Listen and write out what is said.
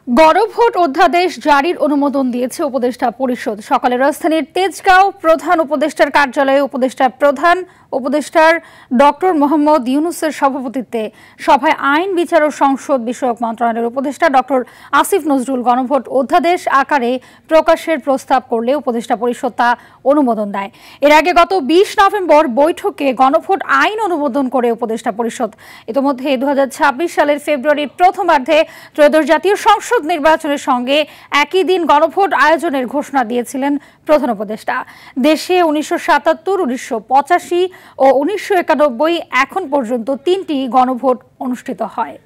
গণভোট অধ্যাদেশ জারির অনুমোদন দিয়েছে উপদেষ্টা পরিষদ। সকালে রাজধানীর তেজগাঁও প্রধান উপদেষ্টার কার্যালয়ে উপদেষ্টার ডক্টর মোহাম্মদ ইউনুসের সভাপতিত্বে সভায় আইন বিচার ও সংসদ বিষয়ক মন্ত্রণালয়ের উপদেষ্টা ডক্টর আসিফ নজরুল গণভোট অধ্যাদেশ আকারে প্রকাশের প্রস্তাব করলে উপদেষ্টা পরিষদ তা অনুমোদন দেয়। এর আগে গত ২০ নভেম্বর বৈঠকে গণভোট আইন অনুমোদন করে উপদেষ্টা পরিষদ। ইতিমধ্যে ২০২৬ সালের ফেব্রুয়ারির প্রথমার্ধে ত্রয়োদশ জাতীয় সংসদ নির্বাচনের সঙ্গে একই দিন গণভোট আয়োজনের ঘোষণা দিয়েছিলেন প্রধান উপদেষ্টা। দেশে ১৯৭৭, ১৯৮৫ ও ১৯৯১ এখন পর্যন্ত ৩টি গণভোট অনুষ্ঠিত হয়।